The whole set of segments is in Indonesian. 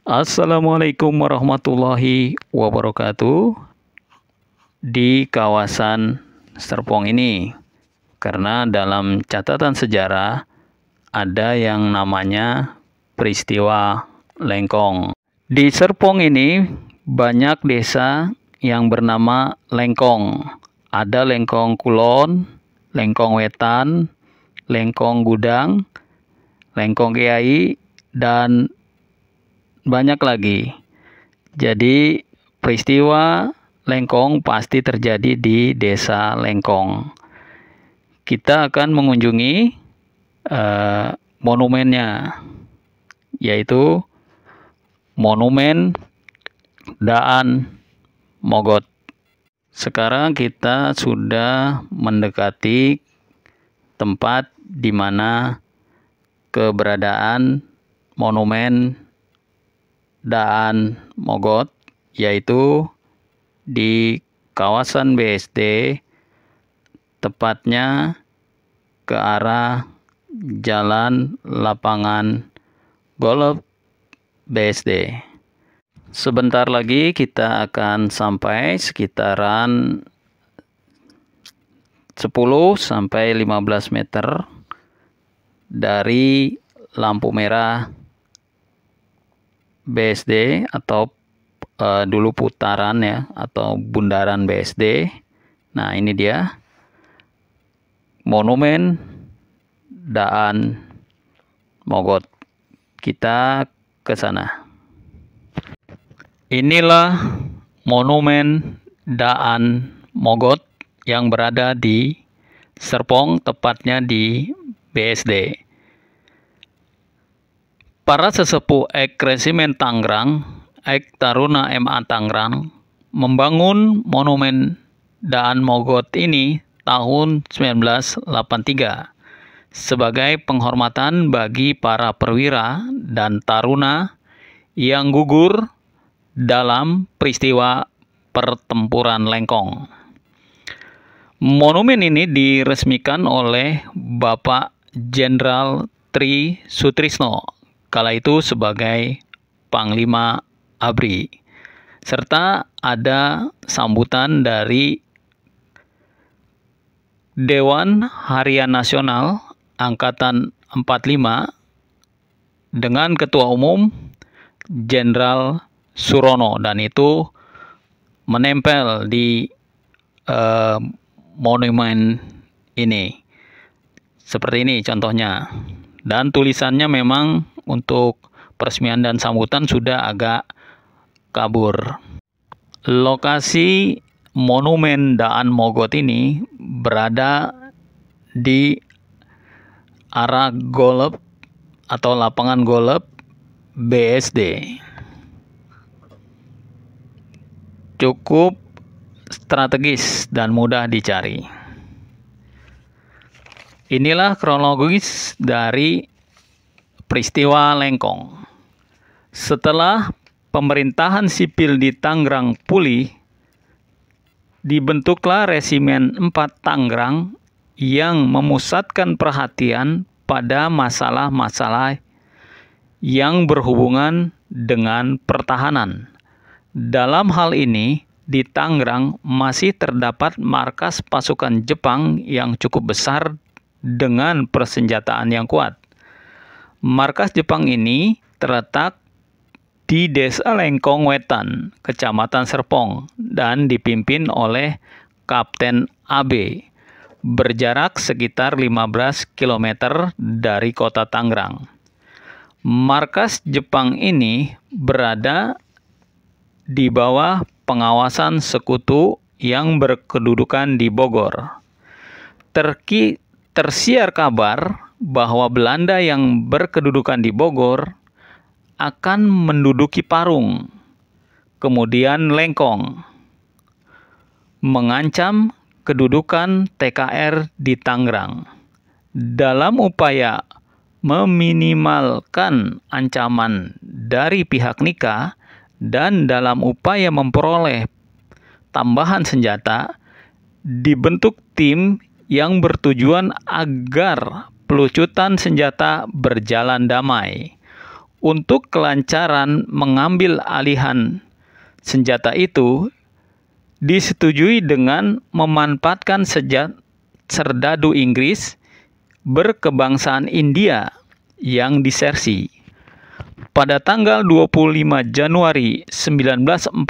Assalamualaikum warahmatullahi wabarakatuh. Di kawasan Serpong ini, karena dalam catatan sejarah ada yang namanya peristiwa Lengkong. Di Serpong ini banyak desa yang bernama Lengkong. Ada Lengkong Kulon, Lengkong Wetan, Lengkong Gudang, Lengkong Kiai, dan banyak lagi. Jadi peristiwa Lengkong pasti terjadi di desa Lengkong. Kita akan mengunjungi monumennya, yaitu Monumen Daan Mogot. Sekarang kita sudah mendekati tempat di mana keberadaan Monumen Daan Mogot, yaitu di kawasan BSD, tepatnya ke arah Jalan Lapangan Golf BSD. Sebentar lagi kita akan sampai sekitaran 10-15 meter dari lampu merah BSD atau dulu putaran ya, atau bundaran BSD. Nah, ini dia Monumen Daan Mogot. Kita ke sana. Inilah Monumen Daan Mogot yang berada di Serpong, tepatnya di BSD. Para sesepuh Ek Resimen Tangerang, Ek Taruna MA Tangerang, membangun Monumen Daan Mogot ini tahun 1983 sebagai penghormatan bagi para perwira dan taruna yang gugur dalam peristiwa pertempuran Lengkong. Monumen ini diresmikan oleh Bapak Jenderal Tri Sutrisno, kala itu sebagai Panglima ABRI, serta ada sambutan dari Dewan Harian Nasional Angkatan 45 dengan Ketua Umum Jenderal Surono, dan itu menempel di monumen ini. Seperti ini contohnya. Dan tulisannya memang untuk peresmian dan sambutan sudah agak kabur. Lokasi Monumen Daan Mogot ini berada di arah golf atau lapangan golf BSD. Cukup strategis dan mudah dicari. Inilah kronologis dari peristiwa Lengkong. Setelah pemerintahan sipil di Tangerang pulih, dibentuklah Resimen 4 Tangerang yang memusatkan perhatian pada masalah-masalah yang berhubungan dengan pertahanan. Dalam hal ini, di Tangerang masih terdapat markas pasukan Jepang yang cukup besar dengan persenjataan yang kuat. Markas Jepang ini terletak di Desa Lengkong Wetan, Kecamatan Serpong, dan dipimpin oleh Kapten AB, berjarak sekitar 15 km dari kota Tangerang. Markas Jepang ini berada di bawah pengawasan sekutu yang berkedudukan di Bogor. Tersiar kabar bahwa Belanda yang berkedudukan di Bogor akan menduduki Parung, kemudian Lengkong, mengancam kedudukan TKR di Tangerang. Dalam upaya meminimalkan ancaman dari pihak Nika dan dalam upaya memperoleh tambahan senjata, dibentuk tim yang bertujuan agar pelucutan senjata berjalan damai. untuk kelancaran mengambil alihan senjata itu disetujui dengan memanfaatkan serdadu Inggris berkebangsaan India yang disersi. Pada tanggal 25 Januari 1946,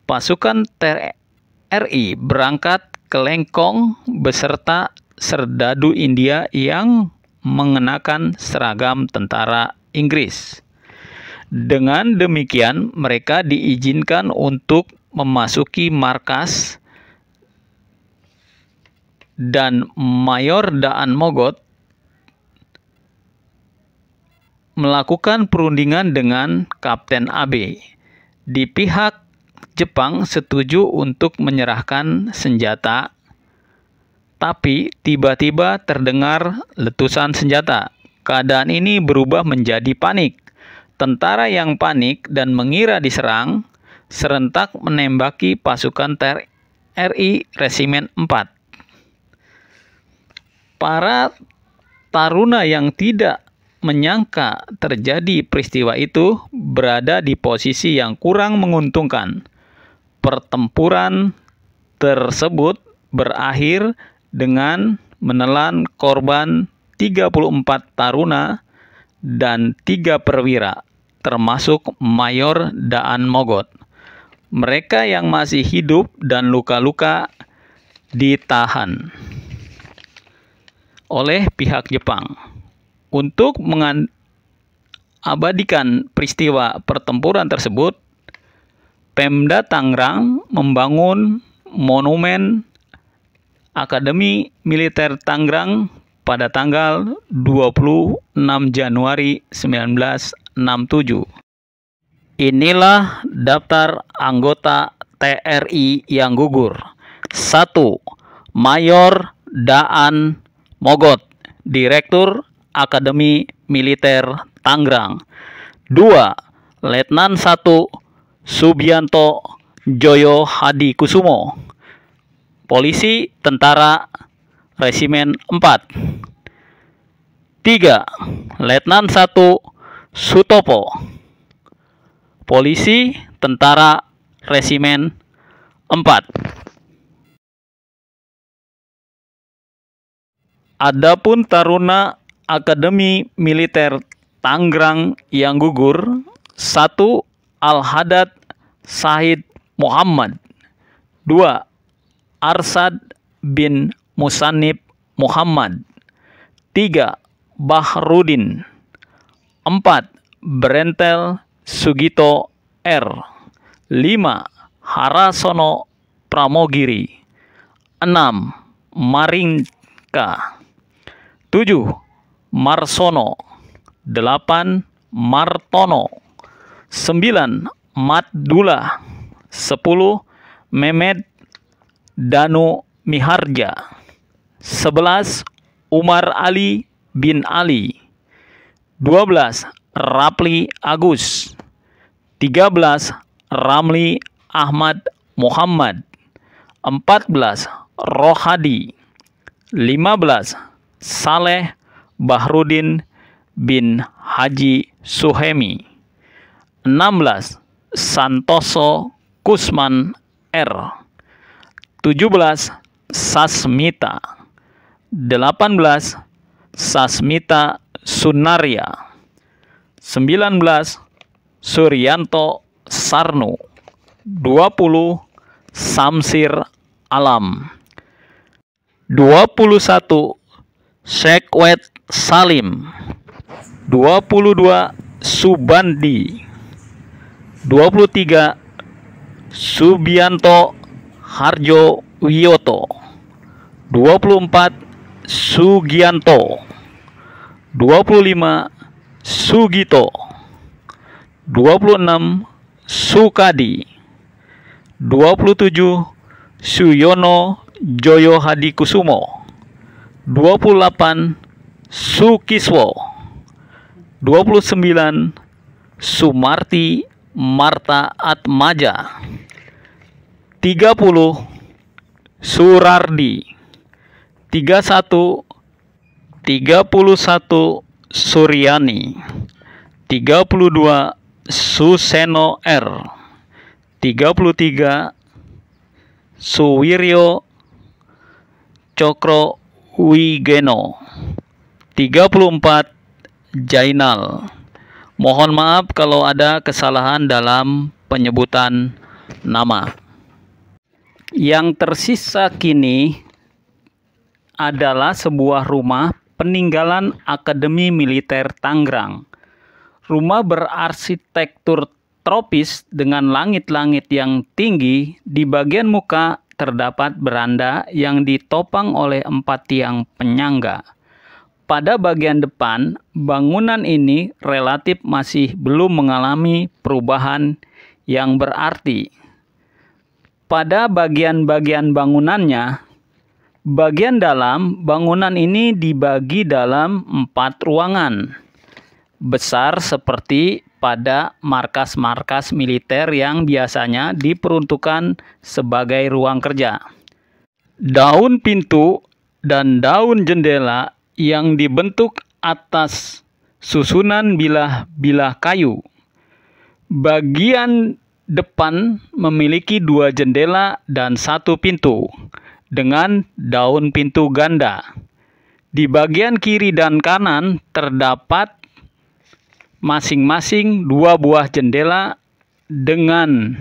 pasukan TRI berangkat ke Lengkong beserta serdadu India yang mengenakan seragam tentara Inggris. Dengan demikian, mereka diizinkan untuk memasuki markas dan Mayor Daan Mogot melakukan perundingan dengan Kapten AB. Di pihak Jepang setuju untuk menyerahkan senjata, tapi tiba-tiba terdengar letusan senjata. Keadaan ini berubah menjadi panik. Tentara yang panik dan mengira diserang serentak menembaki pasukan TRI Resimen 4. Para taruna yang tidak menyangka terjadi peristiwa itu berada di posisi yang kurang menguntungkan. Pertempuran tersebut berakhir dengan menelan korban 34 taruna dan 3 perwira, termasuk Mayor Daan Mogot. Mereka yang masih hidup dan luka-luka ditahan oleh pihak Jepang. Untuk mengabadikan peristiwa pertempuran tersebut, Pemda Tangerang membangun monumen Akademi Militer Tangerang pada tanggal 26 Januari 1967. Inilah daftar anggota TRI yang gugur. 1. Mayor Daan Mogot, Direktur Akademi Militer Tangerang. 2. Letnan 1 Subianto Joyo Hadi Kusumo, Polisi Tentara Resimen 4. 3. Letnan 1 Sutopo, Polisi Tentara Resimen 4. Adapun taruna Akademi Militer Tangerang yang gugur: 1. Al-Hadad Said Muhammad. 2. Arsad bin Musannib Muhammad. 3. Bahrudin. 4. Brentel Sugito R. 5. Harasono Pramogiri. 6. Maringka. 7. Marsono. 8. Martono. 9. Matdullah. 10. Mehmet Danu Miharja. 11. Umar Ali bin Ali. 12. Rapli Agus. 13. Ramli Ahmad Muhammad. 14. Rohadi. 15. Saleh Bahrudin bin Haji Suhemi. 16. Santoso Kusman R. 17. Sasmita. 18. Sasmita Sunaria. 19. Suryanto Sarnu. 20. Samsir Alam. 21. Sekwet Salim. 22. Subandi. 23. Subianto Harjo Wiyoto. 24. Sugianto. 25. Sugito. 26. Sukadi. 27. Suyono Joyo Hadi Kusumo. 28. Sukiswo. 29. Sumarti Marta Atmaja. 30. Surardi. 31. Suryani. 32 Suseno R, 33 Suwiryo Cokro Wigeno, 34 Jainal. Mohon maaf kalau ada kesalahan dalam penyebutan nama. Yang tersisa kini adalah sebuah rumah peninggalan Akademi Militer Tangerang. Rumah berarsitektur tropis dengan langit-langit yang tinggi. Di bagian muka terdapat beranda yang ditopang oleh 4 tiang penyangga. Pada bagian depan, bangunan ini relatif masih belum mengalami perubahan yang berarti. Pada bagian-bagian bangunannya, bagian dalam bangunan ini dibagi dalam 4 ruangan besar seperti pada markas-markas militer yang biasanya diperuntukkan sebagai ruang kerja. Daun pintu dan daun jendela yang dibentuk atas susunan bilah-bilah kayu. Bagian depan memiliki 2 jendela dan 1 pintu dengan daun pintu ganda. Di bagian kiri dan kanan terdapat masing-masing 2 buah jendela dengan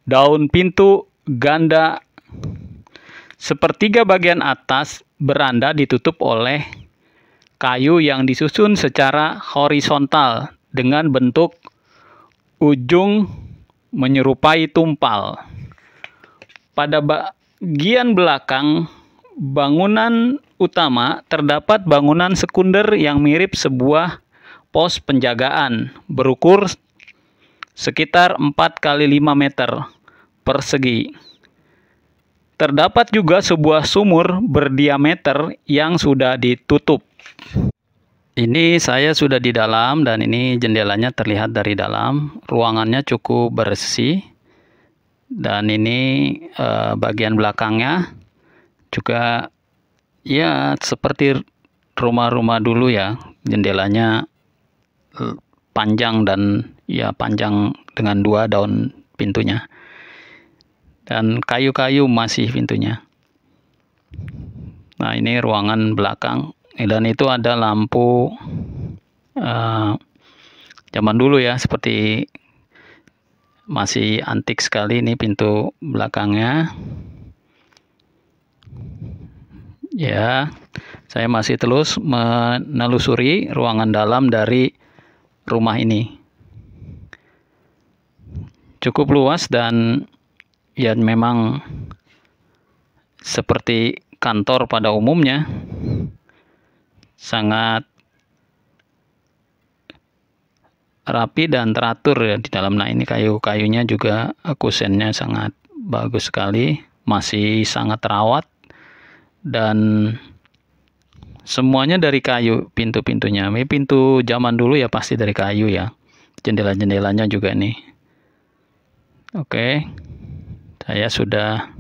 daun pintu ganda. Sepertiga bagian atas beranda ditutup oleh kayu yang disusun secara horizontal dengan bentuk ujung menyerupai tumpal. Pada bagian belakang bangunan utama terdapat bangunan sekunder yang mirip sebuah pos penjagaan berukur sekitar 4 kali 5 meter persegi. Terdapat juga sebuah sumur berdiameter yang sudah ditutup. Ini saya sudah di dalam dan ini jendelanya terlihat dari dalam. Ruangannya cukup bersih. Dan ini bagian belakangnya juga ya seperti rumah-rumah dulu ya. Jendelanya panjang dan ya panjang dengan 2 daun pintunya. Dan kayu-kayu masih pintunya. Nah, ini ruangan belakang. Dan itu ada lampu zaman dulu ya, seperti masih antik sekali. Ini pintu belakangnya. Ya, saya masih terus menelusuri ruangan dalam dari rumah ini. Cukup luas dan ya memang seperti kantor pada umumnya, sangat rapi dan teratur ya di dalam. Nah, ini kayu-kayunya juga kusennya sangat bagus sekali, masih sangat terawat dan semuanya dari kayu. Pintu-pintunya, ini pintu zaman dulu ya pasti dari kayu ya. Jendela-jendelanya juga nih. Oke. Saya sudah,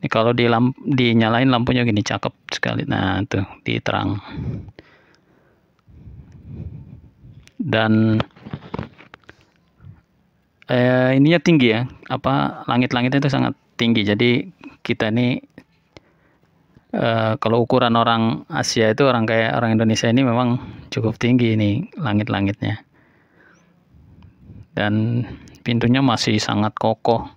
ini kalau dinyalain lampunya gini cakep sekali. Nah, tuh diterang. Dan ininya tinggi ya. Langit-langitnya itu sangat tinggi. Jadi kita ini kalau ukuran orang Asia itu kayak orang Indonesia ini memang cukup tinggi ini langit-langitnya. Dan pintunya masih sangat kokoh.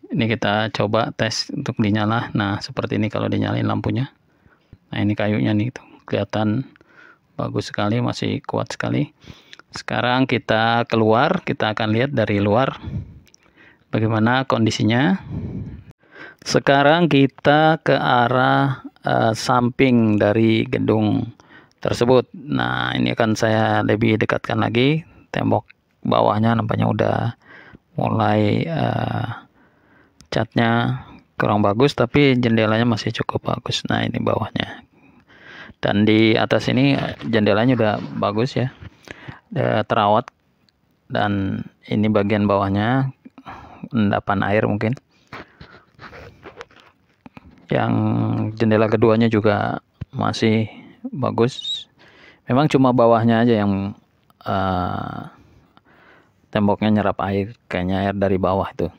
Ini kita coba tes untuk dinyala. Nah, seperti ini kalau dinyalain lampunya. Nah, ini kayunya nih tuh, kelihatan bagus sekali, masih kuat sekali. Sekarang kita keluar, kita akan lihat dari luar bagaimana kondisinya. Sekarang kita ke arah samping dari gedung tersebut. Nah, ini akan saya lebih dekatkan lagi. Tembok bawahnya nampaknya udah mulai catnya kurang bagus, tapi jendelanya masih cukup bagus. Nah, ini bawahnya. Dan di atas ini jendelanya udah bagus ya, udah terawat. Dan ini bagian bawahnya endapan air mungkin. Yang jendela keduanya juga masih bagus. Memang cuma bawahnya aja yang temboknya nyerap air, kayaknya air dari bawah itu.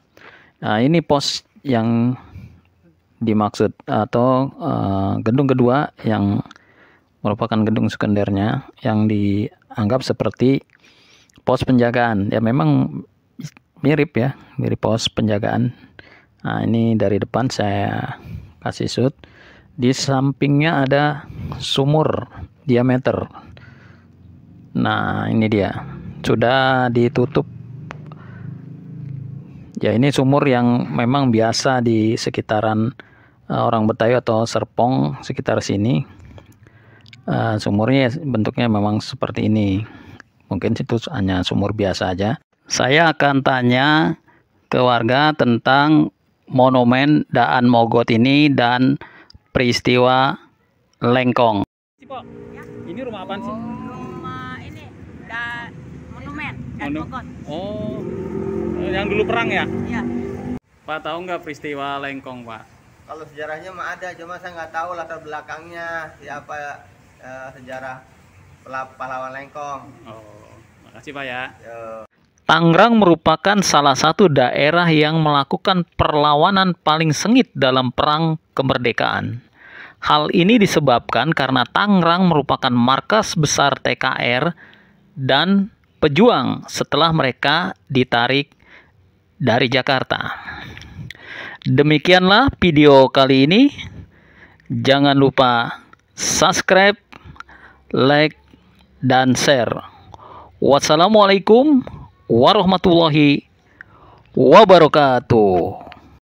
Nah, ini pos yang dimaksud atau gedung kedua yang merupakan gedung sekundernya yang dianggap seperti pos penjagaan. Ya memang mirip ya, mirip pos penjagaan. Nah, ini dari depan saya kasih shoot. Di sampingnya ada sumur diameter. Nah, ini dia. Sudah ditutup. Ya, ini sumur yang memang biasa di sekitaran orang Betawi atau Serpong sekitar sini. Sumurnya bentuknya memang seperti ini. Mungkin itu hanya sumur biasa aja. Saya akan tanya ke warga tentang monumen Daan Mogot ini dan peristiwa Lengkong. Pak, ini rumah apaan sih? Rumah ini monumen Daan Mogot. Oh, yang dulu perang ya? Iya. Pak, tahu nggak peristiwa Lengkong, Pak? Kalau sejarahnya mah ada, cuma saya nggak tahu latar belakangnya siapa sejarah pahlawan Lengkong. Oh, makasih Pak ya. Tangerang merupakan salah satu daerah yang melakukan perlawanan paling sengit dalam perang kemerdekaan. Hal ini disebabkan karena Tangerang merupakan markas besar TKR dan pejuang setelah mereka ditarik dari Jakarta. Demikianlah video kali ini. Jangan lupa subscribe, like, dan share. Wassalamualaikum warahmatullahi wabarakatuh.